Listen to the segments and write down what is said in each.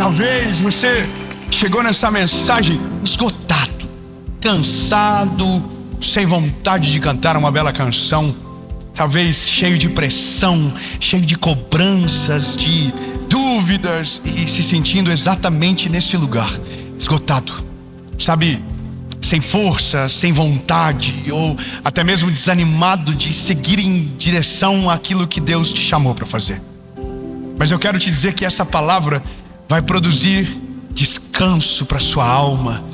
Talvez você chegou nessa mensagem esgotado, cansado, sem vontade de cantar uma bela canção. Talvez cheio de pressão, cheio de cobranças, de dúvidas e se sentindo exatamente nesse lugar, esgotado, sabe? Sem força, sem vontade ou até mesmo desanimado de seguir em direção àquilo que Deus te chamou para fazer. Mas eu quero te dizer que essa palavra vai produzir descanso para sua alma.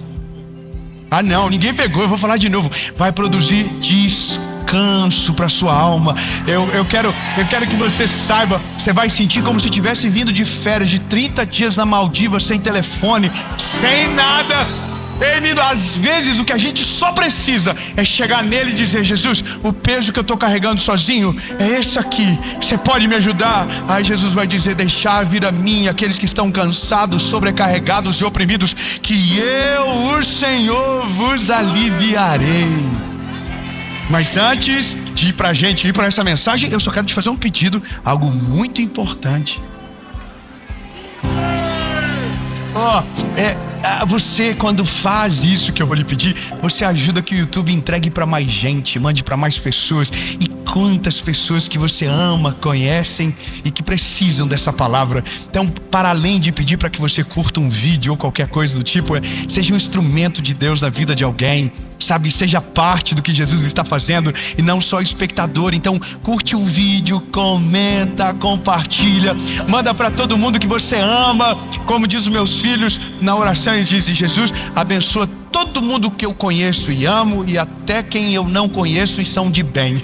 Ah não, ninguém pegou, eu vou falar de novo. Vai produzir descanso para sua alma. Eu quero que você saiba, você vai sentir como se tivesse vindo de férias de 30 dias na Maldivas, sem telefone, sem nada. Às vezes o que a gente só precisa é chegar nele e dizer: Jesus, o peso que eu estou carregando sozinho é esse aqui, você pode me ajudar? Aí Jesus vai dizer: deixar vir a mim aqueles que estão cansados, sobrecarregados e oprimidos, que eu, o Senhor, vos aliviarei. Mas antes de ir pra gente ir para essa mensagem, eu só quero te fazer um pedido, algo muito importante. Você, quando faz isso que eu vou lhe pedir, você ajuda que o YouTube entregue para mais gente, mande para mais pessoas. E quantas pessoas que você ama, conhecem e que precisam dessa palavra. Então, para além de pedir para que você curta um vídeo ou qualquer coisa do tipo, seja um instrumento de Deus na vida de alguém, sabe? Seja parte do que Jesus está fazendo e não só espectador. Então, curte o vídeo, comenta, compartilha, manda para todo mundo que você ama. Como diz os meus filhos na oração, ele diz: Jesus, abençoa todo mundo que eu conheço e amo, e até quem eu não conheço e são de bem.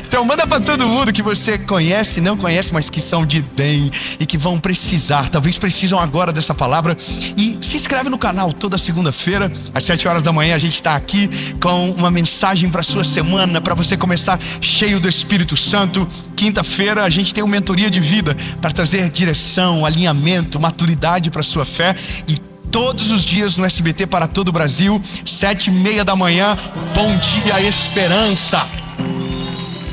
Então manda para todo mundo que você conhece e não conhece, mas que são de bem e que vão precisar, talvez precisam agora dessa palavra. E se inscreve no canal. Toda segunda-feira às 7 horas da manhã a gente está aqui com uma mensagem para sua semana, para você começar cheio do Espírito Santo. Quinta-feira a gente tem uma mentoria de vida para trazer direção, alinhamento, maturidade para sua fé. E todos os dias no SBT para todo o Brasil, 7h30 da manhã, Bom Dia Esperança.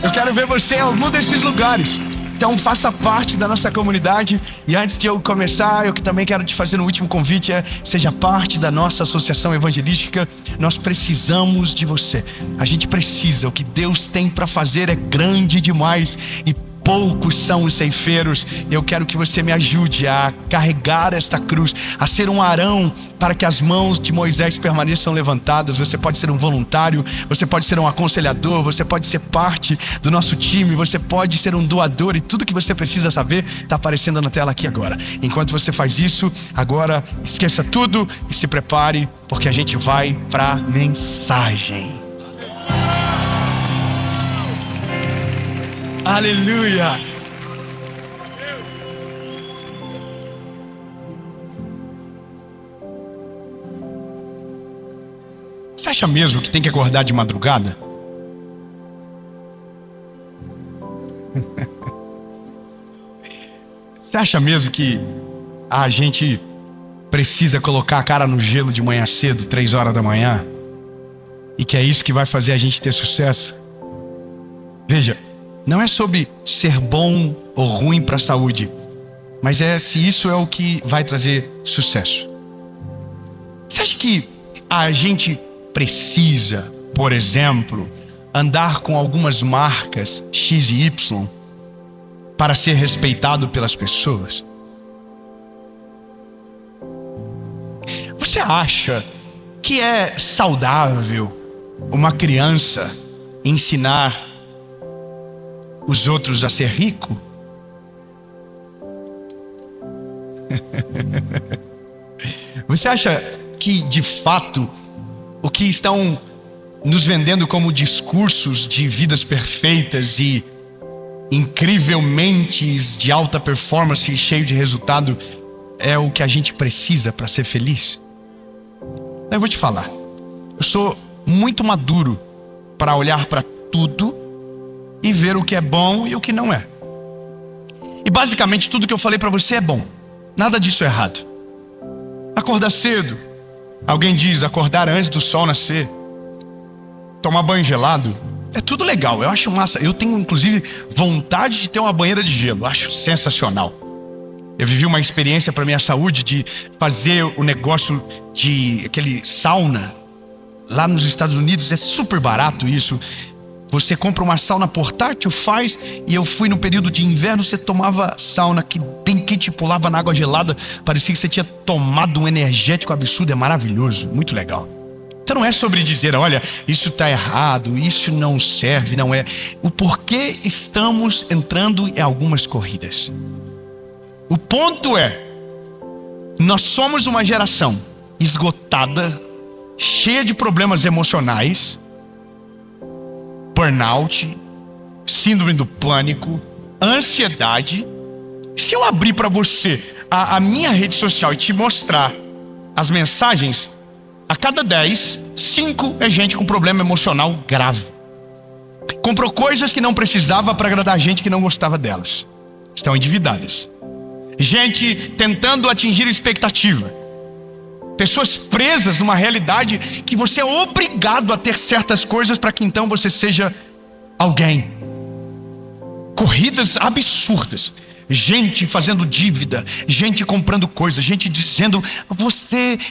Eu quero ver você em algum desses lugares. Então faça parte da nossa comunidade. E antes de eu começar, eu também quero te fazer um último convite: seja parte da nossa associação evangelística. Nós precisamos de você. A gente precisa. O que Deus tem para fazer é grande demais e poucos são os ceifeiros. Eu quero que você me ajude a carregar esta cruz, a ser um Arão para que as mãos de Moisés permaneçam levantadas. Você pode ser um voluntário, você pode ser um aconselhador, você pode ser parte do nosso time, você pode ser um doador, e tudo que você precisa saber está aparecendo na tela aqui agora. Enquanto você faz isso, agora esqueça tudo e se prepare, porque a gente vai para a mensagem. Aleluia! Você acha mesmo que tem que acordar de madrugada? Você acha mesmo que a gente precisa colocar a cara no gelo de manhã cedo, 3 horas da manhã? E que é isso que vai fazer a gente ter sucesso? Veja, não é sobre ser bom ou ruim para a saúde, mas se isso é o que vai trazer sucesso. Você acha que a gente precisa, por exemplo, andar com algumas marcas X e Y para ser respeitado pelas pessoas? Você acha que é saudável uma criança ensinar os outros a ser rico? Você acha que, de fato, o que estão nos vendendo como discursos de vidas perfeitas e incrivelmente de alta performance e cheio de resultado é o que a gente precisa para ser feliz? Eu vou te falar, eu sou muito maduro para olhar para tudo e ver o que é bom e o que não é. E basicamente tudo que eu falei para você é bom. Nada disso é errado. Acordar cedo. Alguém diz acordar antes do sol nascer. Tomar banho gelado. É tudo legal, eu acho massa. Eu tenho inclusive vontade de ter uma banheira de gelo. Eu acho sensacional. Eu vivi uma experiência para minha saúde de fazer o negócio de aquele sauna. Lá nos Estados Unidos é super barato isso. Você compra uma sauna portátil, faz, e eu fui no período de inverno, você tomava sauna que bem quente, pulava na água gelada, parecia que você tinha tomado um energético absurdo, é maravilhoso, muito legal. Então não é sobre dizer, olha, isso está errado, isso não serve, não é. O porquê estamos entrando em algumas corridas. O ponto é, nós somos uma geração esgotada, cheia de problemas emocionais, burnout, síndrome do pânico, ansiedade. Se eu abrir para você a minha rede social e te mostrar as mensagens, a cada 10, 5 é gente com problema emocional grave. Comprou coisas que não precisava para agradar gente que não gostava delas. Estão endividadas. Gente tentando atingir expectativa. Pessoas presas numa realidade que você é obrigado a ter certas coisas para que então você seja alguém. Corridas absurdas. Gente fazendo dívida, gente comprando coisas, gente dizendo,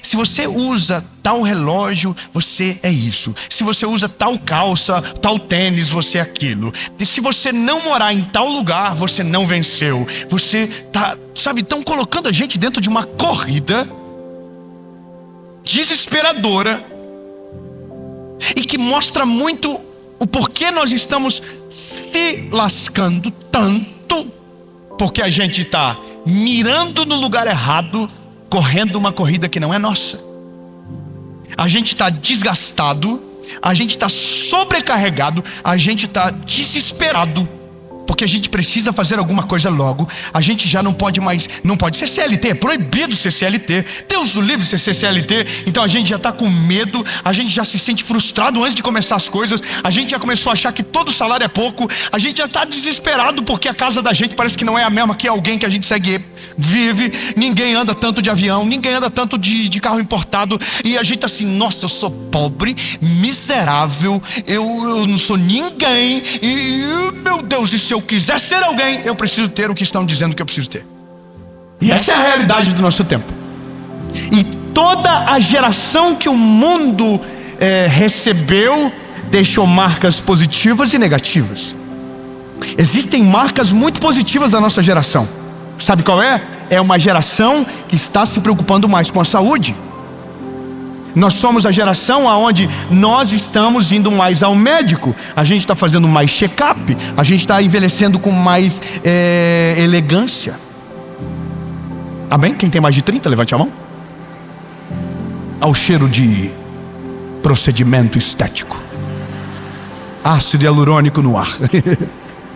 se você usa tal relógio, você é isso. Se você usa tal calça, tal tênis, você é aquilo. E se você não morar em tal lugar, você não venceu. Você tá, estão colocando a gente dentro de uma corrida desesperadora e que mostra muito o porquê nós estamos se lascando tanto, porque a gente está mirando no lugar errado, correndo uma corrida que não é nossa. A gente está desgastado, a gente está sobrecarregado, a gente está desesperado, porque a gente precisa fazer alguma coisa logo. A gente já não pode mais, não pode ser CLT, é proibido ser CLT, Deus o livre ser CLT. Então a gente já está com medo, a gente já se sente frustrado antes de começar as coisas, a gente já começou a achar que todo salário é pouco, a gente já está desesperado porque a casa da gente parece que não é a mesma que alguém que a gente vive. Ninguém anda tanto de avião, ninguém anda tanto de carro importado, e a gente assim, nossa, eu sou pobre, miserável, eu não sou ninguém, e meu Deus, e se eu quiser ser alguém, eu preciso ter o que estão dizendo que eu preciso ter. E essa é a realidade do nosso tempo. E toda a geração que o mundo recebeu deixou marcas positivas e negativas. Existem marcas muito positivas da nossa geração. Sabe qual é? É uma geração que está se preocupando mais com a saúde. Nós somos a geração onde nós estamos indo mais ao médico. A gente está fazendo mais check-up. A gente está envelhecendo com mais elegância. Amém? Quem tem mais de 30, levante a mão. Ao cheiro de procedimento estético, ácido hialurônico no ar.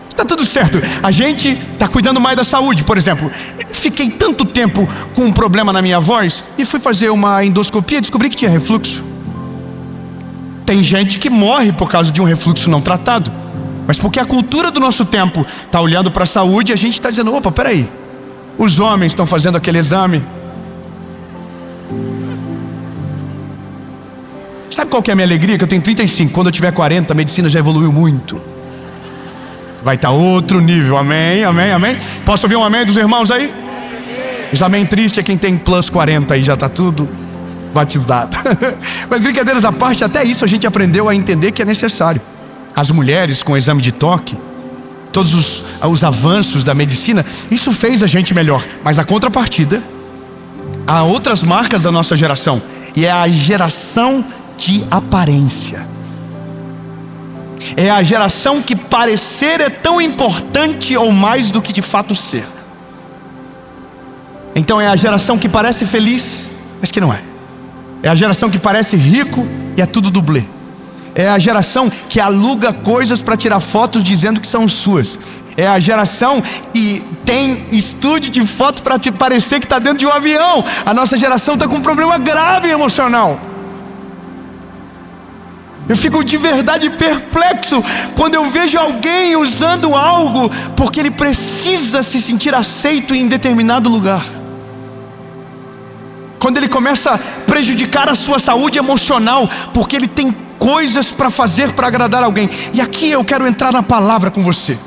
Está tudo certo. A gente está cuidando mais da saúde. Por exemplo, fiquei tanto tempo com um problema na minha voz e fui fazer uma endoscopia e descobri que tinha refluxo. Tem gente que morre por causa de um refluxo não tratado. Mas porque a cultura do nosso tempo está olhando para a saúde, a gente está dizendo, opa, peraí, os homens estão fazendo aquele exame. Sabe qual que é a minha alegria? Que eu tenho 35, quando eu tiver 40, a medicina já evoluiu muito. Vai estar outro nível, amém, amém, amém. Posso ouvir um amém dos irmãos aí? Os amém triste é quem tem plus 40 aí, já está tudo batizado. Mas brincadeiras à parte, até isso a gente aprendeu a entender que é necessário. As mulheres com exame de toque, todos os avanços da medicina, isso fez a gente melhor. Mas a contrapartida, há outras marcas da nossa geração, e é a geração de aparência. É a geração que parecer é tão importante ou mais do que de fato ser. Então é a geração que parece feliz, mas que não é. É a geração que parece rico e é tudo dublê. É a geração que aluga coisas para tirar fotos dizendo que são suas. É a geração que tem estúdio de foto para te parecer que está dentro de um avião. A nossa geração está com um problema grave emocional. Eu fico de verdade perplexo quando eu vejo alguém usando algo porque ele precisa se sentir aceito em determinado lugar. Quando ele começa a prejudicar a sua saúde emocional porque ele tem coisas para fazer para agradar alguém. E aqui eu quero entrar na palavra com você.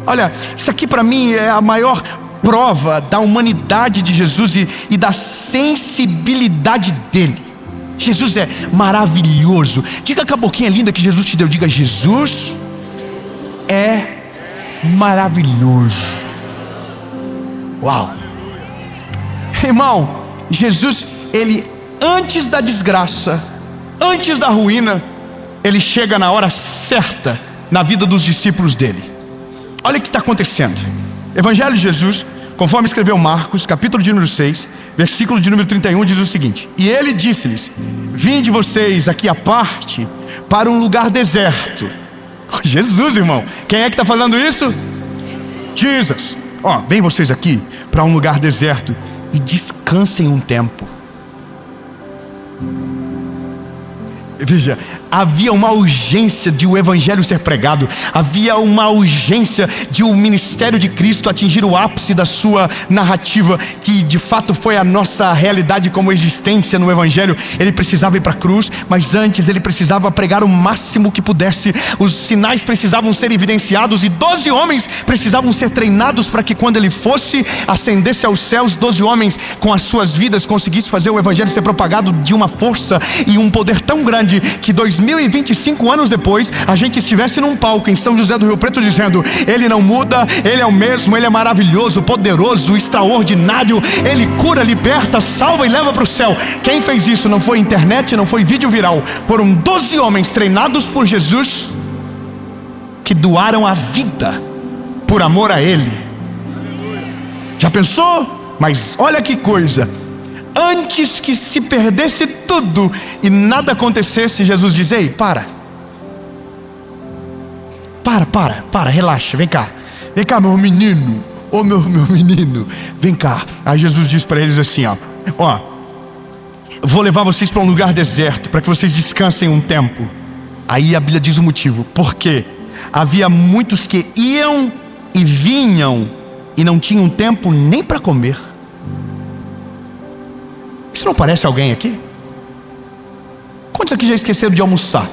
Olha, isso aqui para mim é a maior prova da humanidade de Jesus e da sensibilidade dele. Jesus é maravilhoso. Diga com a boquinha linda que Jesus te deu. Diga: Jesus é maravilhoso. Uau! Irmão, Jesus, ele antes da desgraça, antes da ruína, ele chega na hora certa na vida dos discípulos dele. Olha o que está acontecendo. Evangelho de Jesus, conforme escreveu Marcos, capítulo de número 6, versículo de número 31, diz o seguinte: e ele disse-lhes: vinde vocês aqui à parte para um lugar deserto. Jesus, irmão, quem é que está falando isso? Jesus. Vem vocês aqui para um lugar deserto e descansem um tempo. Veja, havia uma urgência de o evangelho ser pregado, havia uma urgência de o ministério de Cristo atingir o ápice da sua narrativa, que de fato foi a nossa realidade como existência no evangelho. Ele precisava ir para a cruz, mas antes ele precisava pregar o máximo que pudesse. Os sinais precisavam ser evidenciados e 12 homens precisavam ser treinados para que quando ele fosse, ascendesse aos céus, 12 homens com as suas vidas conseguissem fazer o evangelho ser propagado de uma força e um poder tão grande que 2025 anos depois a gente estivesse num palco em São José do Rio Preto dizendo: ele não muda, ele é o mesmo, ele é maravilhoso, poderoso, extraordinário, ele cura, liberta, salva e leva para o céu. Quem fez isso não foi internet, não foi vídeo viral, foram 12 homens treinados por Jesus que doaram a vida por amor a ele. Já pensou? Mas olha que coisa, antes que se perdesse tudo e nada acontecesse, Jesus diz: ei, para, relaxa, vem cá, meu menino, meu menino, vem cá. Aí Jesus diz para eles assim: vou levar vocês para um lugar deserto, para que vocês descansem um tempo. Aí a Bíblia diz o motivo: porque havia muitos que iam e vinham e não tinham tempo nem para comer. Isso não parece alguém aqui? Quantos aqui já esqueceram de almoçar?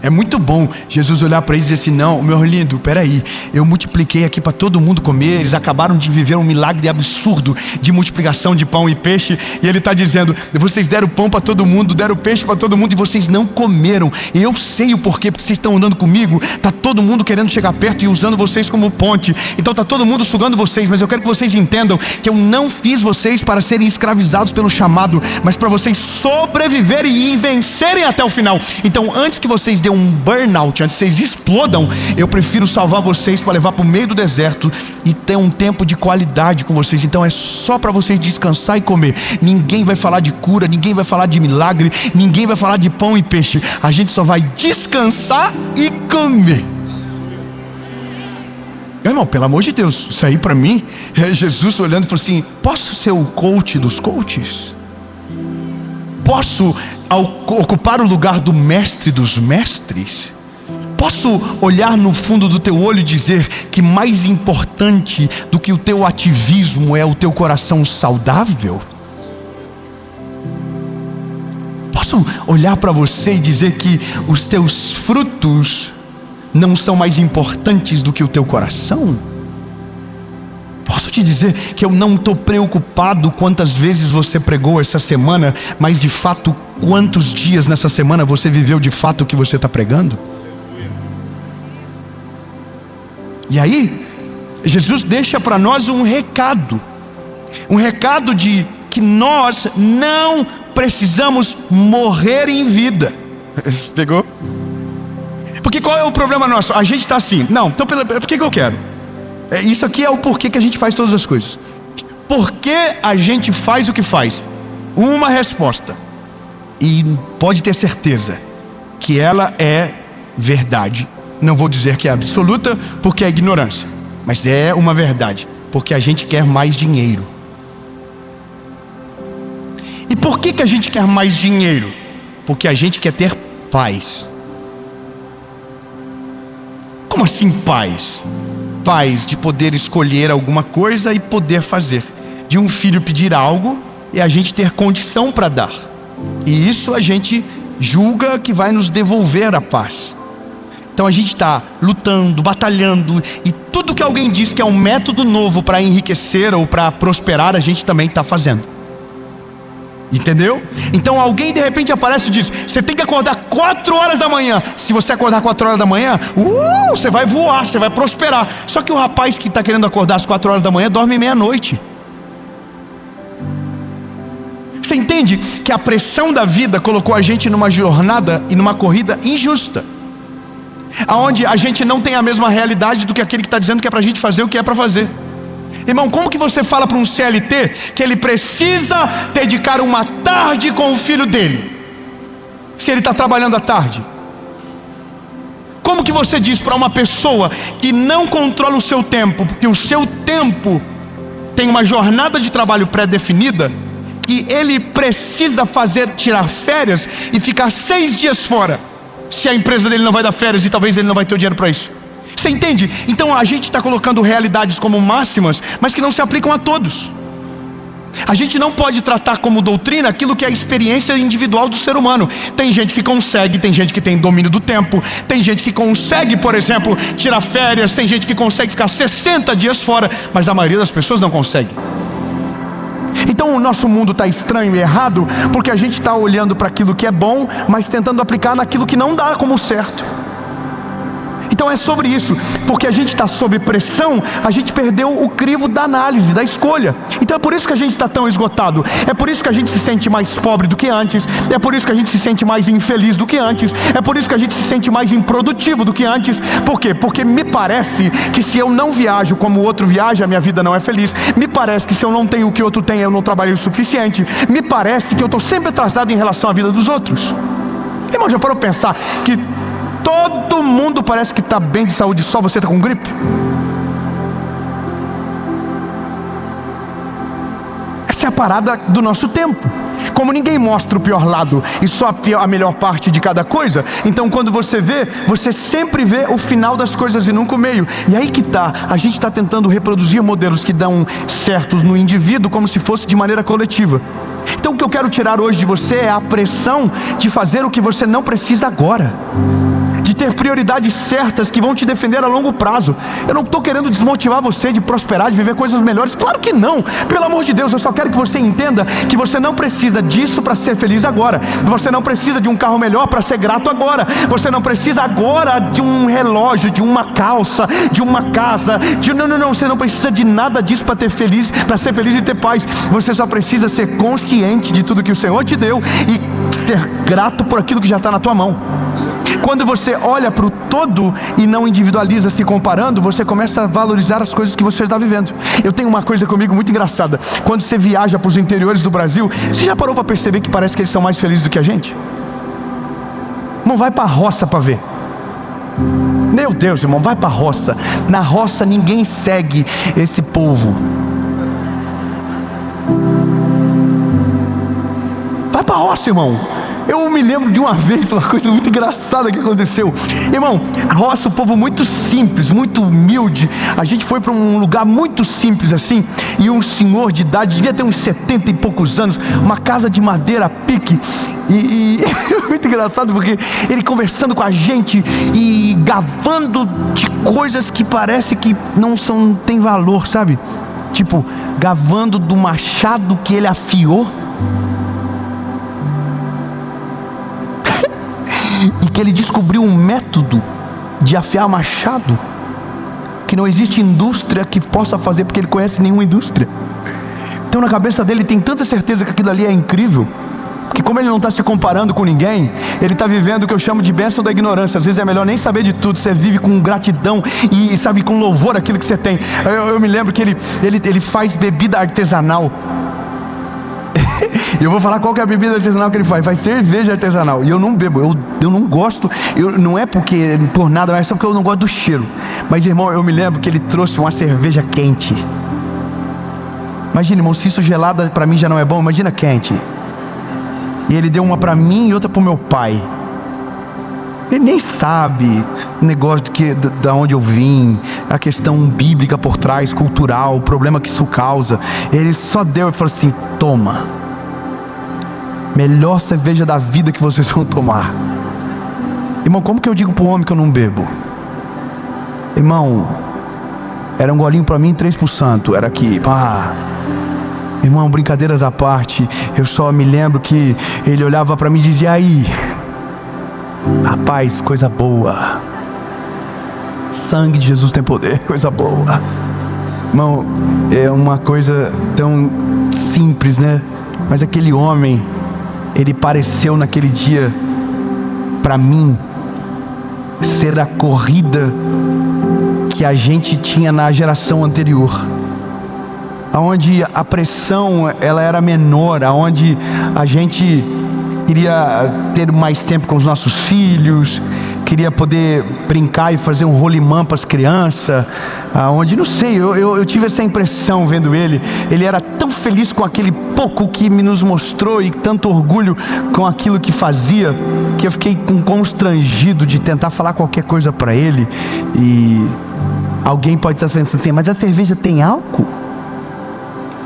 É muito bom Jesus olhar para eles e dizer assim: não, meu lindo, peraí, eu multipliquei aqui para todo mundo comer. Eles acabaram de viver um milagre absurdo de multiplicação de pão e peixe, e ele está dizendo: vocês deram pão para todo mundo, deram peixe para todo mundo e vocês não comeram. E eu sei o porquê, porque vocês estão andando comigo, está todo mundo querendo chegar perto e usando vocês como ponte, então está todo mundo sugando vocês. Mas eu quero que vocês entendam que eu não fiz vocês para serem escravizados pelo chamado, mas para vocês sobreviverem e vencerem até o final. Então antes que vocês dêem um burnout, antes que vocês explodam, eu prefiro salvar vocês para levar para o meio do deserto e ter um tempo de qualidade com vocês. Então é só para vocês descansar e comer. Ninguém vai falar de cura, ninguém vai falar de milagre, ninguém vai falar de pão e peixe. A gente só vai descansar e comer. Meu irmão, pelo amor de Deus, isso aí para mim é Jesus olhando e falou assim: posso ser o coach dos coaches? Posso ocupar o lugar do mestre dos mestres? Posso olhar no fundo do teu olho e dizer que mais importante do que o teu ativismo é o teu coração saudável? Posso olhar para você e dizer que os teus frutos não são mais importantes do que o teu coração? Posso te dizer que eu não estou preocupado quantas vezes você pregou essa semana, mas de fato quantos dias nessa semana você viveu de fato o que você está pregando? E aí Jesus deixa para nós um recado de que nós não precisamos morrer em vida. Pegou? Porque qual é o problema nosso? A gente está assim: não, então por que eu quero? Isso aqui é o porquê que a gente faz todas as coisas. Por que a gente faz o que faz? Uma resposta, e pode ter certeza que ela é verdade. Não vou dizer que é absoluta, porque é ignorância, mas é uma verdade: porque a gente quer mais dinheiro. E por que a gente quer mais dinheiro? Porque a gente quer ter paz. Como assim paz? Paz de poder escolher alguma coisa e poder fazer, de um filho pedir algo e a gente ter condição para dar, e isso a gente julga que vai nos devolver a paz. Então a gente está lutando, batalhando, e tudo que alguém diz que é um método novo para enriquecer ou para prosperar, a gente também está fazendo. Entendeu? Então alguém de repente aparece e diz: você tem que acordar 4 horas da manhã. Se você acordar 4 horas da manhã, você vai voar, você vai prosperar. Só que o rapaz que está querendo acordar às 4 horas da manhã dorme meia-noite. Você entende que a pressão da vida colocou a gente numa jornada e numa corrida injusta, aonde a gente não tem a mesma realidade do que aquele que está dizendo que é para a gente fazer o que é para fazer. Irmão, como que você fala para um CLT que ele precisa dedicar uma tarde com o filho dele, se ele está trabalhando à tarde? Como que você diz para uma pessoa que não controla o seu tempo, porque o seu tempo tem uma jornada de trabalho pré-definida, que ele precisa tirar férias e ficar 6 dias fora, se a empresa dele não vai dar férias e talvez ele não vai ter o dinheiro para isso? Você entende? Então a gente está colocando realidades como máximas, mas que não se aplicam a todos. A gente não pode tratar como doutrina aquilo que é a experiência individual do ser humano. Tem gente que consegue, tem gente que tem domínio do tempo, tem gente que consegue, por exemplo, tirar férias, tem gente que consegue ficar 60 dias fora, mas a maioria das pessoas não consegue. Então o nosso mundo está estranho e errado, porque a gente está olhando para aquilo que é bom, mas tentando aplicar naquilo que não dá como certo. Então é sobre isso, porque a gente está sob pressão, a gente perdeu o crivo da análise, da escolha. Então é por isso que a gente está tão esgotado, é por isso que a gente se sente mais pobre do que antes, é por isso que a gente se sente mais infeliz do que antes, é por isso que a gente se sente mais improdutivo do que antes. Por quê? Porque me parece que se eu não viajo como o outro viaja, a minha vida não é feliz. Me parece que se eu não tenho o que o outro tem, eu não trabalhei o suficiente. Me parece que eu estou sempre atrasado em relação à vida dos outros. Irmão, já parou para pensar que todo mundo parece que está bem de saúde, só você está com gripe? Essa é a parada do nosso tempo. Como ninguém mostra o pior lado e só a melhor parte de cada coisa, então quando você vê, você sempre vê o final das coisas e nunca o meio. E aí que tá, a gente está tentando reproduzir modelos que dão certos no indivíduo como se fosse de maneira coletiva. Então o que eu quero tirar hoje de você é a pressão de fazer o que você não precisa agora, de ter prioridades certas que vão te defender a longo prazo. Eu não estou querendo desmotivar você de prosperar, de viver coisas melhores, claro que não, pelo amor de Deus. Eu só quero que você entenda que você não precisa disso para ser feliz agora. Você não precisa de um carro melhor para ser grato agora. Você não precisa agora de um relógio, de uma calça, de uma casa, não, você não precisa de nada disso para ser feliz e ter paz. Você só precisa ser consciente de tudo que o Senhor te deu e ser grato por aquilo que já está na tua mão. Quando você olha para o todo e não individualiza se comparando, você começa a valorizar as coisas que você está vivendo. Eu tenho uma coisa comigo muito engraçada. Quando você viaja para os interiores do Brasil, você já parou para perceber que parece que eles são mais felizes do que a gente? Não vai para a roça para ver. Meu Deus, irmão, vai para a roça. Na roça ninguém segue esse povo. Vai para a roça, irmão. Eu me lembro de uma vez, uma coisa muito engraçada que aconteceu. Irmão, a roça, um povo muito simples, muito humilde. A gente foi para um lugar muito simples assim, e um senhor de idade, devia ter uns 70 e poucos anos, uma casa de madeira a pique. E muito engraçado porque ele conversando com a gente e gavando de coisas que parece que não tem valor, sabe? Tipo, gavando do machado que ele afiou. E que ele descobriu um método de afiar machado que não existe indústria que possa fazer, porque ele conhece nenhuma indústria. Então na cabeça dele tem tanta certeza que aquilo ali é incrível, que como ele não está se comparando com ninguém, ele está vivendo o que eu chamo de bênção da ignorância. Às vezes é melhor nem saber de tudo, você vive com gratidão e sabe, com louvor aquilo que você tem. Eu me lembro que ele faz bebida artesanal. Eu vou falar qual que é a bebida artesanal que ele faz cerveja artesanal. E eu não bebo, eu não gosto. Não é por nada, mas é só porque eu não gosto do cheiro. Mas irmão, eu me lembro que ele trouxe uma cerveja quente. Imagina, irmão, se isso gelada para mim já não é bom, imagina quente. E ele deu uma para mim e outra para o meu pai. Ele nem sabe o negócio da onde eu vim, a questão bíblica por trás, cultural, o problema que isso causa. Ele só deu e falou assim: toma, melhor cerveja da vida que vocês vão tomar. Irmão, como que eu digo pro homem que eu não bebo? Irmão, era um golinho pra mim, 3 pro santo. Era aqui, pá. Irmão, brincadeiras à parte, eu só me lembro que ele olhava pra mim e dizia: aí, rapaz, coisa boa. Sangue de Jesus tem poder, coisa boa. Irmão, é uma coisa tão simples, né? Mas aquele homem, ele pareceu naquele dia, pra mim, ser a corrida que a gente tinha na geração anterior, aonde a pressão ela era menor, aonde a gente queria ter mais tempo com os nossos filhos, queria poder brincar e fazer um rolimã para as crianças, aonde, não sei, eu tive essa impressão vendo ele era tão feliz com aquele pouco que nos mostrou e tanto orgulho com aquilo que fazia, que eu fiquei constrangido de tentar falar qualquer coisa para ele. E alguém pode estar pensando assim: mas a cerveja tem álcool?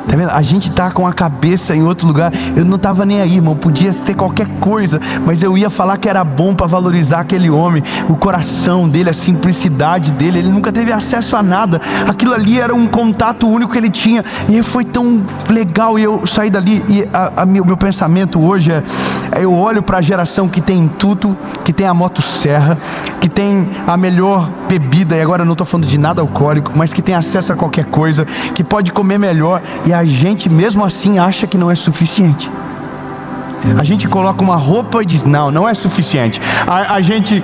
Tá vendo? A gente tá com a cabeça em outro lugar. Eu não tava nem aí, irmão. Podia ser qualquer coisa, mas eu ia falar que era bom para valorizar aquele homem, o coração dele, a simplicidade dele. Ele nunca teve acesso a nada. Aquilo ali era um contato único que ele tinha. E foi tão legal. E eu saí dali e meu pensamento hoje eu olho para a geração que tem tudo, que tem a motosserra, que tem a melhor bebida, e agora eu não estou falando de nada alcoólico, mas que tem acesso a qualquer coisa, que pode comer melhor, e a gente mesmo assim acha que não é suficiente. A gente coloca uma roupa e diz: não é suficiente. A gente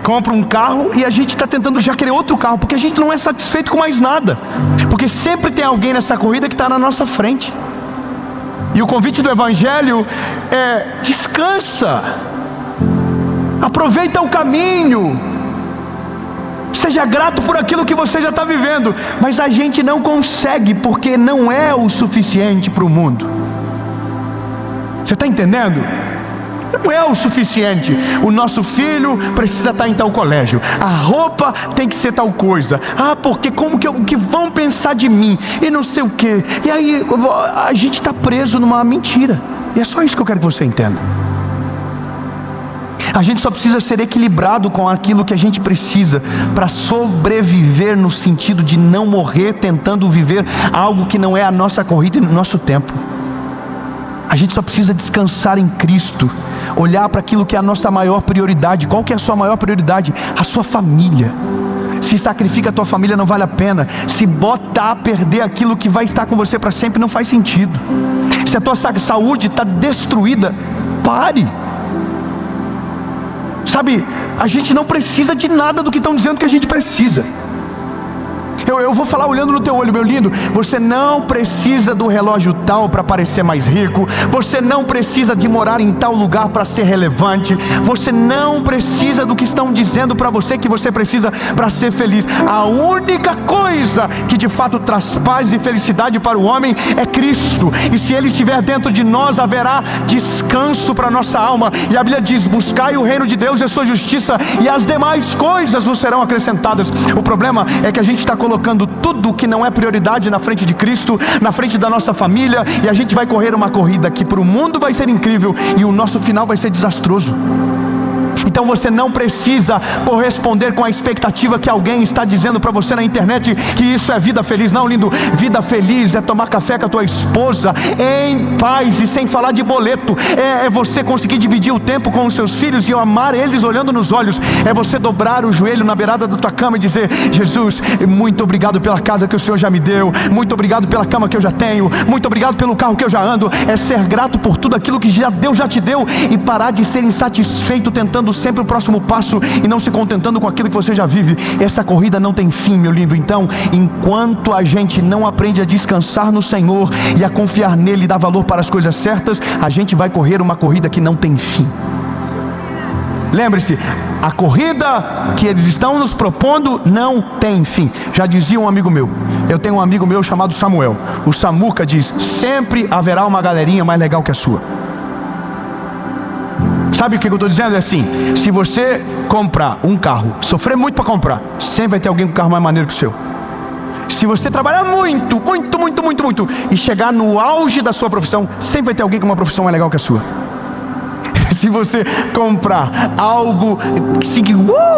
compra um carro e a gente está tentando já querer outro carro, porque a gente não é satisfeito com mais nada, porque sempre tem alguém nessa corrida que está na nossa frente. E o convite do Evangelho é: descansa, aproveita o caminho, seja grato por aquilo que você já está vivendo. Mas a gente não consegue, porque não é o suficiente para o mundo. Você está entendendo? Não é o suficiente. O nosso filho precisa estar em tal colégio, a roupa tem que ser tal coisa. Porque o que vão pensar de mim? E não sei o que. E aí a gente está preso numa mentira. E é só isso que eu quero que você entenda. A gente só precisa ser equilibrado com aquilo que a gente precisa para sobreviver, no sentido de não morrer tentando viver algo que não é a nossa corrida e no nosso tempo. A gente só precisa descansar em Cristo, olhar para aquilo que é a nossa maior prioridade. Qual que é a sua maior prioridade? A sua família. Se sacrifica a tua família, não vale a pena. Se bota a perder aquilo que vai estar com você para sempre, não faz sentido. Se a tua saúde está destruída, pare. Sabe, a gente não precisa de nada do que estão dizendo que a gente precisa. Eu vou falar olhando no teu olho, meu lindo. Você não precisa do relógio tal para parecer mais rico. Você não precisa de morar em tal lugar para ser relevante. Você não precisa do que estão dizendo para você que você precisa para ser feliz. A única coisa que de fato traz paz e felicidade para o homem é Cristo. E se Ele estiver dentro de nós, haverá descanso para nossa alma. E a Bíblia diz: buscai o reino de Deus e a sua justiça, e as demais coisas vos serão acrescentadas. O problema é que a gente está colocando tudo que não é prioridade na frente de Cristo, na frente da nossa família, e a gente vai correr uma corrida que para o mundo vai ser incrível e o nosso final vai ser desastroso. Então você não precisa corresponder com a expectativa que alguém está dizendo para você na internet, que isso é vida feliz. Não, lindo, vida feliz é tomar café com a tua esposa em paz e sem falar de boleto. É você conseguir dividir o tempo com os seus filhos e amar eles olhando nos olhos. É você dobrar o joelho na beirada da tua cama e dizer: Jesus, muito obrigado pela casa que o Senhor já me deu, muito obrigado pela cama que eu já tenho, muito obrigado pelo carro que eu já ando. É ser grato por tudo aquilo que Deus já te deu, e parar de ser insatisfeito tentando sempre o próximo passo e não se contentando com aquilo que você já vive. Essa corrida não tem fim, meu lindo. Então, enquanto a gente não aprende a descansar no Senhor e a confiar nele e dar valor para as coisas certas, a gente vai correr uma corrida que não tem fim. Lembre-se, a corrida que eles estão nos propondo não tem fim. Já dizia um amigo meu, eu tenho um amigo meu chamado Samuel. O Samuca diz: sempre haverá uma galerinha mais legal que a sua. Sabe o que eu estou dizendo? É assim: se você comprar um carro, sofrer muito para comprar, sempre vai ter alguém com um carro mais maneiro que o seu. Se você trabalhar muito e chegar no auge da sua profissão, sempre vai ter alguém com uma profissão mais legal que a sua. Se você comprar algo assim, que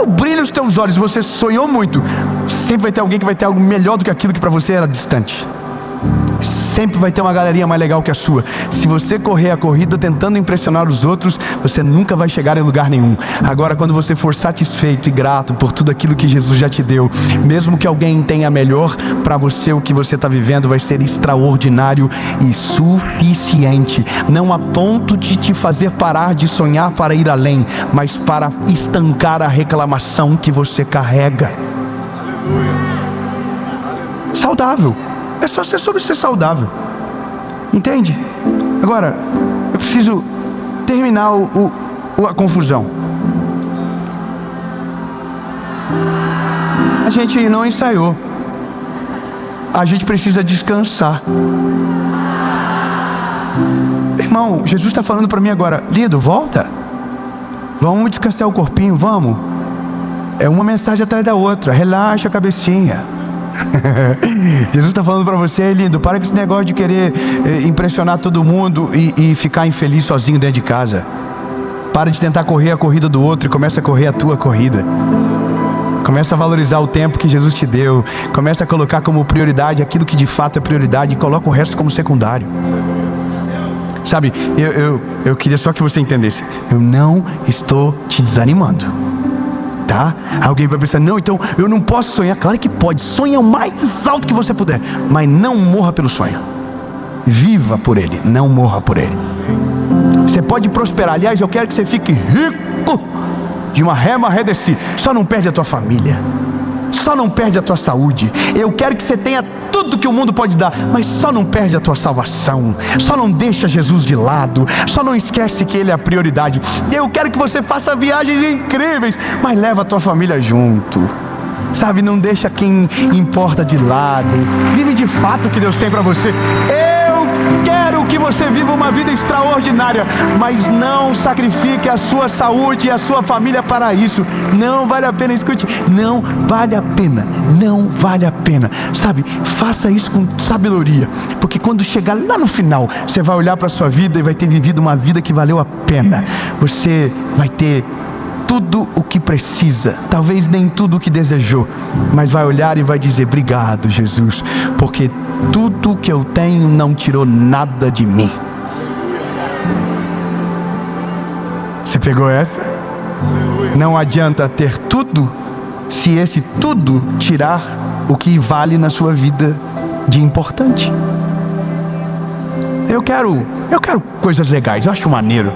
brilha os teus olhos, você sonhou muito, sempre vai ter alguém que vai ter algo melhor do que aquilo que para você era distante. Sempre vai ter uma galerinha mais legal que a sua. Se você correr a corrida tentando impressionar os outros, você nunca vai chegar em lugar nenhum. Agora, quando você for satisfeito e grato por tudo aquilo que Jesus já te deu, mesmo que alguém tenha melhor, para você o que você está vivendo vai ser extraordinário e suficiente. Não a ponto de te fazer parar de sonhar para ir além, mas para estancar a reclamação que você carrega. Saudável. É só ser sobre ser saudável. Entende? Agora, eu preciso terminar a confusão. A gente não ensaiou. A gente precisa descansar. Irmão, Jesus está falando para mim agora: lindo, volta. Vamos descansar o corpinho, vamos. É uma mensagem atrás da outra. Relaxa a cabecinha. Jesus está falando para você: lindo, para com esse negócio de querer impressionar todo mundo e ficar infeliz sozinho dentro de casa. Para de tentar correr a corrida do outro e começa a correr a tua corrida. Começa a valorizar o tempo que Jesus te deu. Começa a colocar como prioridade aquilo que de fato é prioridade e coloca o resto como secundário. Sabe, eu queria só que você entendesse: eu não estou te desanimando, tá? Alguém vai pensar: não, então eu não posso sonhar. Claro que pode, sonha o mais alto que você puder, mas não morra pelo sonho. Viva por ele, não morra por ele. Você pode prosperar. Aliás, eu quero que você fique rico de uma rema redesci. Só não perde a tua família, só não perde a tua saúde. Eu quero que você tenha tudo que o mundo pode dar, mas só não perde a tua salvação. Só não deixa Jesus de lado. Só não esquece que Ele é a prioridade. Eu quero que você faça viagens incríveis, mas leva a tua família junto. Sabe, não deixa quem importa de lado. Vive de fato o que Deus tem para você. Eu quero que você viva uma vida extraordinária, mas não sacrifique a sua saúde e a sua família para isso. Não vale a pena, escute, não vale a pena, não vale a pena. Sabe, faça isso com sabedoria, porque quando chegar lá no final, você vai olhar para a sua vida e vai ter vivido uma vida que valeu a pena. Você vai ter tudo o que precisa, talvez nem tudo o que desejou, mas vai olhar e vai dizer: obrigado, Jesus, porque tudo que eu tenho não tirou nada de mim. Você pegou essa? Não adianta ter tudo se esse tudo tirar o que vale na sua vida de importante. Eu quero coisas legais, eu acho maneiro.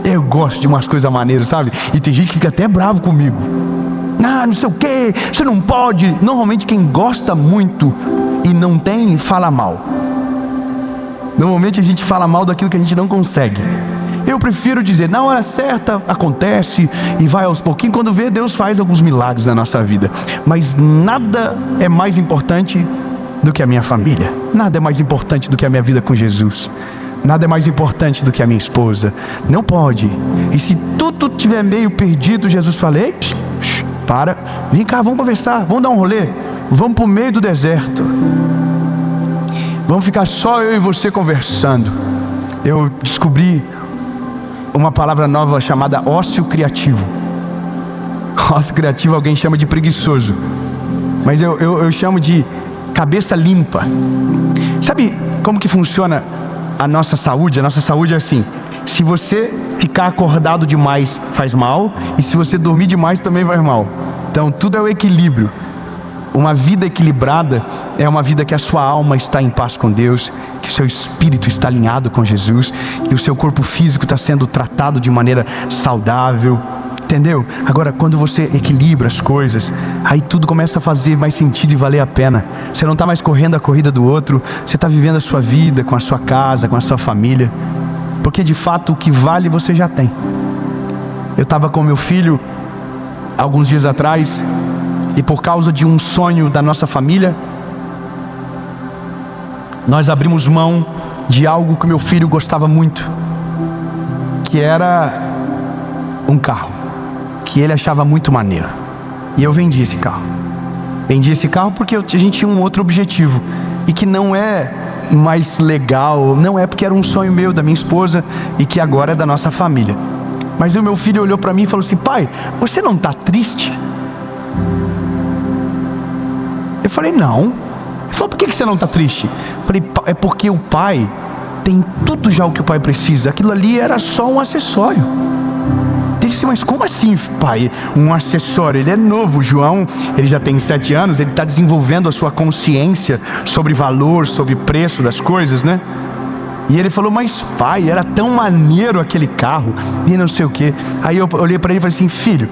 Eu gosto de umas coisas maneiras, sabe? E tem gente que fica até bravo comigo. Não sei o que, você não pode. Normalmente quem gosta muito e não tem, fala mal. Normalmente a gente fala mal daquilo que a gente não consegue. Eu prefiro dizer: na hora certa acontece e vai aos pouquinhos. Quando vê, Deus faz alguns milagres na nossa vida. Mas nada é mais importante do que a minha família. Nada é mais importante do que a minha vida com Jesus. Nada é mais importante do que a minha esposa. Não pode. E se tudo estiver meio perdido, Jesus fala: ei, para, vem cá, vamos conversar, vamos dar um rolê, vamos para o meio do deserto, vamos ficar só eu e você conversando. Eu descobri uma palavra nova chamada ócio criativo. Ócio criativo alguém chama de preguiçoso, mas eu chamo de cabeça limpa. Sabe como que funciona a nossa saúde? A nossa saúde é assim: se você ficar acordado demais faz mal, e se você dormir demais também faz mal. Então tudo é o equilíbrio. Uma vida equilibrada é uma vida que a sua alma está em paz com Deus, que o seu espírito está alinhado com Jesus, que o seu corpo físico está sendo tratado de maneira saudável. Entendeu? Agora, quando você equilibra as coisas, aí tudo começa a fazer mais sentido e valer a pena. Você não está mais correndo a corrida do outro, você está vivendo a sua vida com a sua casa, com a sua família, porque de fato o que vale você já tem. Eu estava com meu filho alguns dias atrás, e por causa de um sonho da nossa família, nós abrimos mão de algo que meu filho gostava muito, que era um carro que ele achava muito maneiro. E eu vendi esse carro. Vendi esse carro porque a gente tinha um outro objetivo, e que não é mais legal, não é porque era um sonho meu, da minha esposa, e que agora é da nossa família. Mas o meu filho olhou para mim e falou assim: pai, você não está triste? Eu falei: não. Ele falou: por que você não está triste? Eu falei: é porque o pai tem tudo já o que o pai precisa. Aquilo ali era só um acessório. Ele disse: mas como assim, pai? Um acessório? Ele é novo, João, ele já tem 7 anos, ele está desenvolvendo a sua consciência sobre valor, sobre preço das coisas, né? E ele falou: mas pai, era tão maneiro aquele carro, e não sei o que. Aí eu olhei para ele e falei assim: filho,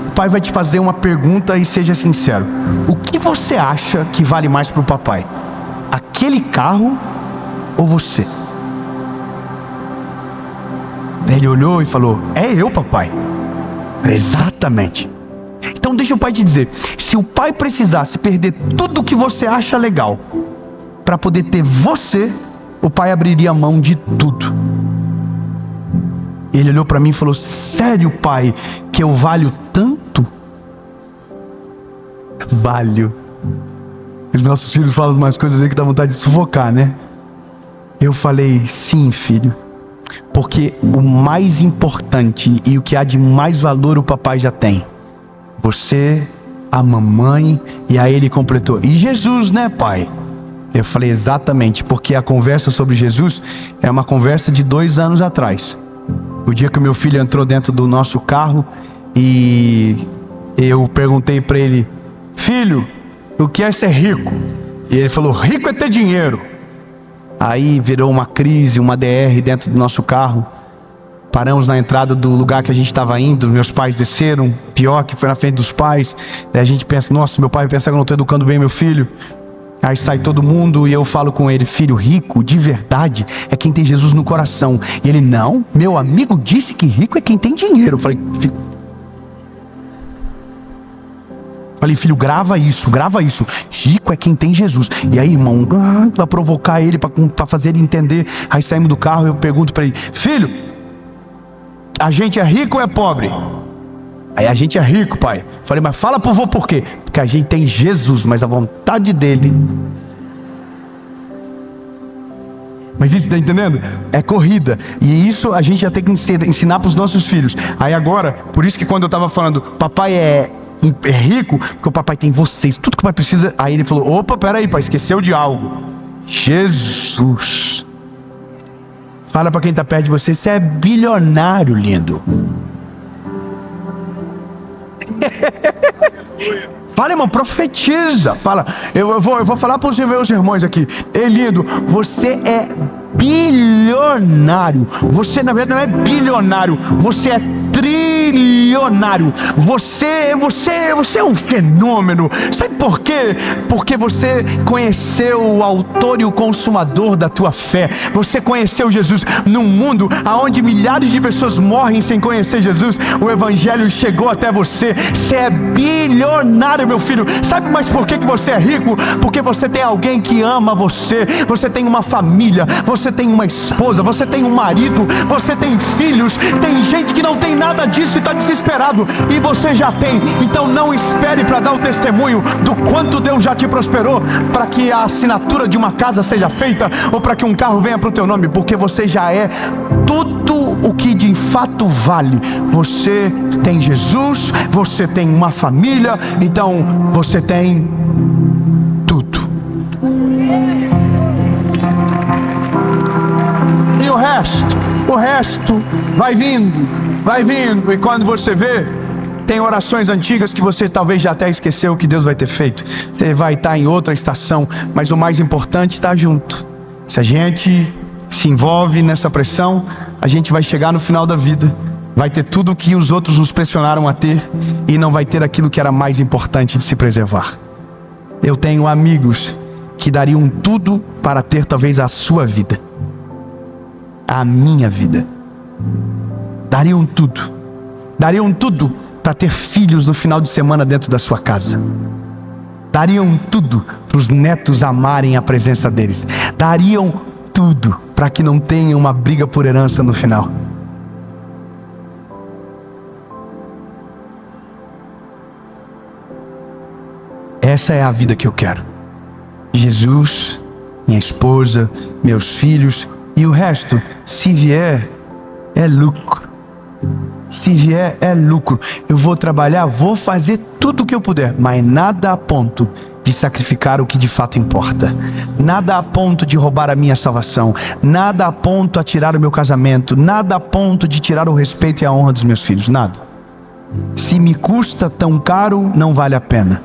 o pai vai te fazer uma pergunta e seja sincero. O que você acha que vale mais para o papai? Aquele carro ou você? Ele olhou e falou: é eu, papai. Exatamente. Então deixa o pai te dizer, se o pai precisasse perder tudo o que você acha legal para poder ter você, o pai abriria mão de tudo. Ele olhou para mim e falou: sério, pai, que eu valho tanto? Valho. Os nossos filhos falam umas coisas aí que dá vontade de sufocar, né? Eu falei: sim, filho, porque o mais importante e o que há de mais valor o papai já tem. Você, a mamãe. E aí ele completou: e Jesus, né, pai? Eu falei: exatamente, porque a conversa sobre Jesus é uma conversa de 2 anos atrás. O dia que o meu filho entrou dentro do nosso carro e eu perguntei para ele: filho, o que é ser rico? E ele falou: rico é ter dinheiro. Aí virou uma crise, uma DR dentro do nosso carro. Paramos na entrada do lugar que a gente estava indo. Meus pais desceram, pior que foi na frente dos pais. Daí a gente pensa: nossa, meu pai vai pensar que eu não estou educando bem meu filho. Aí sai todo mundo e eu falo com ele: filho, rico de verdade é quem tem Jesus no coração. E ele: não, meu amigo disse que rico é quem tem dinheiro. Eu falei: filho, grava isso. Rico é quem tem Jesus. E aí, irmão, para provocar ele, para fazer ele entender. Aí saímos do carro e eu pergunto para ele: filho, a gente é rico ou é pobre? Aí: a gente é rico, pai. Falei: mas fala pro vô por quê? Porque a gente tem Jesus, mas a vontade dele. Mas isso, tá entendendo? É corrida. E isso a gente já tem que ensinar para os nossos filhos. Aí agora, por isso que quando eu estava falando, papai é rico, porque o papai tem vocês, tudo que o pai precisa. Aí ele falou: opa, peraí, pai, esqueceu de algo. Jesus. Fala para quem está perto de você: você é bilionário, lindo. Fala, irmão, profetiza. Fala: eu vou falar para os meus irmãos aqui: ei, lindo, você é bilionário. Você na verdade não é bilionário, você é trilionário. Você é um fenômeno. Sabe por quê? Porque você conheceu o autor e o consumador da tua fé. Você conheceu Jesus. Num mundo onde milhares de pessoas morrem sem conhecer Jesus, o evangelho chegou até você. Você é bilionário, meu filho. Sabe mais por que você é rico? Porque você tem alguém que ama você. Você tem uma família, você tem uma esposa, você tem um marido, você tem filhos. Tem gente que não tem nada disso e está desesperado, e você já tem. Então não espere para dar o testemunho do quanto Deus já te prosperou, para que a assinatura de uma casa seja feita, ou para que um carro venha para o teu nome, porque você já é tudo o que de fato vale. Você tem Jesus, você tem uma família, então você tem tudo. E o resto vai vindo, e quando você vê, tem orações antigas que você talvez já até esqueceu que Deus vai ter feito. Você vai estar em outra estação, mas o mais importante está junto. Se a gente se envolve nessa pressão, a gente vai chegar no final da vida, vai ter tudo o que os outros nos pressionaram a ter, e não vai ter aquilo que era mais importante de se preservar. Eu tenho amigos que dariam tudo para ter talvez a sua vida, a minha vida. Dariam tudo para ter filhos no final de semana dentro da sua casa. Dariam tudo para os netos amarem a presença deles. Dariam tudo para que não tenha uma briga por herança no final. Essa é a vida que eu quero. Jesus, minha esposa, meus filhos, e o resto, se vier, é lucro. Se vier, é lucro. Eu vou trabalhar, vou fazer tudo o que eu puder, mas nada a ponto de sacrificar o que de fato importa. Nada a ponto de roubar a minha salvação. Nada a ponto de tirar o meu casamento. Nada a ponto de tirar o respeito e a honra dos meus filhos. Nada. Se me custa tão caro, não vale a pena.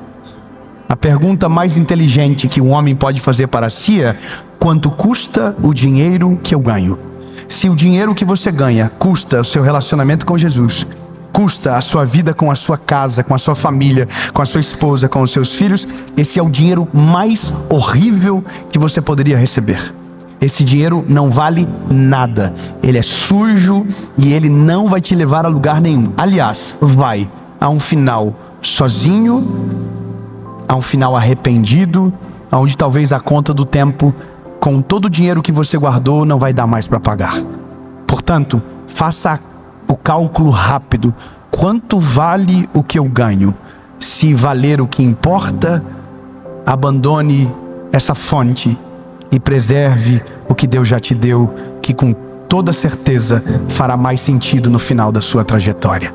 A pergunta mais inteligente que um homem pode fazer para si é: quanto custa o dinheiro que eu ganho? Se o dinheiro que você ganha custa o seu relacionamento com Jesus, custa a sua vida com a sua casa, com a sua família, com a sua esposa, com os seus filhos, esse é o dinheiro mais horrível que você poderia receber. Esse dinheiro não vale nada. Ele é sujo e ele não vai te levar a lugar nenhum. Aliás, vai a um final sozinho, a um final arrependido, onde talvez a conta do tempo, com todo o dinheiro que você guardou, não vai dar mais para pagar. Portanto, faça o cálculo rápido. Quanto vale o que eu ganho? Se valer o que importa, abandone essa fonte e preserve o que Deus já te deu, que com toda certeza fará mais sentido no final da sua trajetória.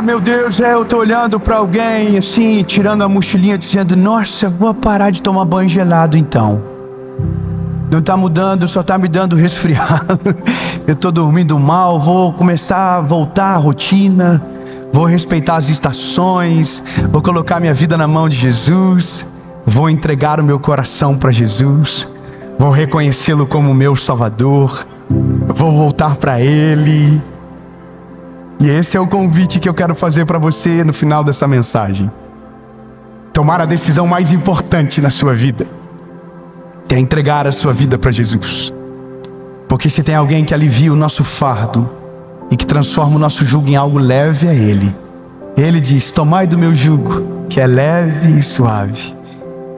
Meu Deus, eu tô olhando para alguém assim, tirando a mochilinha, dizendo: nossa, vou parar de tomar banho gelado então. Não tá mudando, só tá me dando resfriado. Eu tô dormindo mal, vou começar a voltar à rotina, vou respeitar as estações, vou colocar minha vida na mão de Jesus, vou entregar o meu coração para Jesus, vou reconhecê-lo como meu Salvador, vou voltar para Ele. E esse é o convite que eu quero fazer para você no final dessa mensagem. Tomar a decisão mais importante na sua vida, que é entregar a sua vida para Jesus. Porque se tem alguém que alivia o nosso fardo e que transforma o nosso jugo em algo leve, é Ele. Ele diz: tomai do meu jugo, que é leve e suave.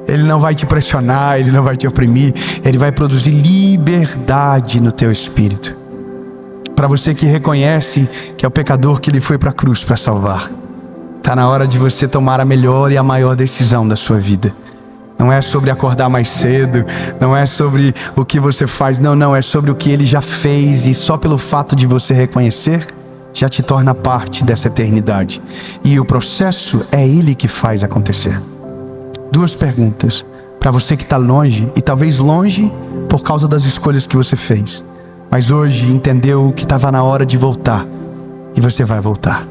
Ele não vai te pressionar, Ele não vai te oprimir, Ele vai produzir liberdade no teu espírito. Para você que reconhece que é o pecador que Ele foi para a cruz para salvar, está na hora de você tomar a melhor e a maior decisão da sua vida. Não é sobre acordar mais cedo, não é sobre o que você faz, não, é sobre o que Ele já fez, e só pelo fato de você reconhecer, já te torna parte dessa eternidade. E o processo é Ele que faz acontecer. 2 perguntas para você que está longe, e talvez longe por causa das escolhas que você fez, mas hoje entendeu que estava na hora de voltar, e você vai voltar.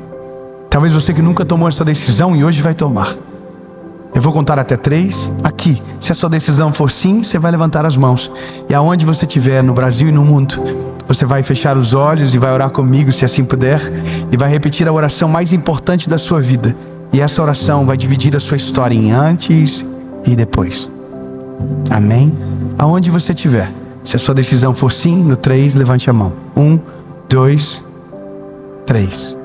Talvez você que nunca tomou essa decisão e hoje vai tomar. Eu vou contar até 3 aqui. Se a sua decisão for sim, você vai levantar as mãos, e aonde você estiver, no Brasil e no mundo, você vai fechar os olhos e vai orar comigo, se assim puder, e vai repetir a oração mais importante da sua vida. E essa oração vai dividir a sua história em antes e depois. Amém? Aonde você estiver, se a sua decisão for sim, no 3, levante a mão. 1, 2, 3.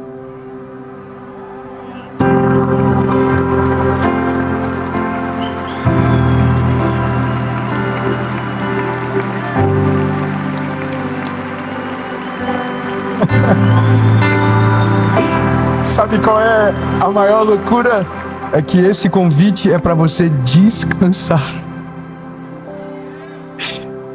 Sabe qual é a maior loucura? É que esse convite é para você descansar.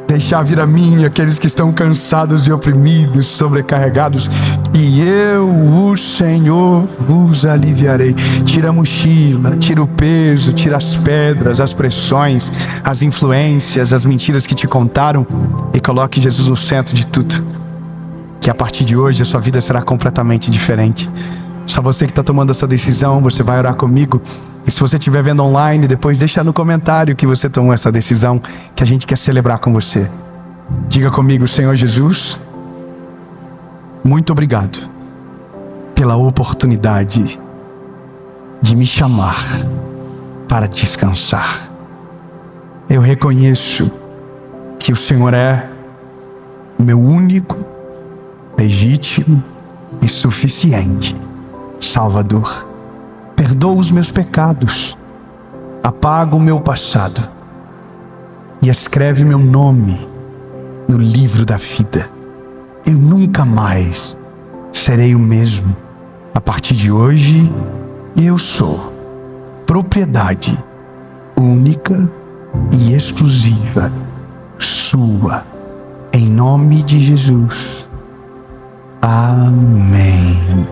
Deixar vir a mim aqueles que estão cansados e oprimidos, sobrecarregados, e eu, o Senhor, vos aliviarei. Tira a mochila, tira o peso, tira as pedras, as pressões, as influências, as mentiras que te contaram, e coloque Jesus no centro de tudo. Que a partir de hoje a sua vida será completamente diferente. Só você que está tomando essa decisão, você vai orar comigo. E se você estiver vendo online, depois deixa no comentário que você tomou essa decisão, que a gente quer celebrar com você. Diga comigo: Senhor Jesus, muito obrigado pela oportunidade de me chamar para descansar. Eu reconheço que o Senhor é o meu único, legítimo e suficiente Salvador. Perdoa os meus pecados, apaga o meu passado e escreve meu nome no livro da vida. Eu nunca mais serei o mesmo. A partir de hoje Eu sou propriedade única e exclusiva sua, em nome de Jesus. Amém.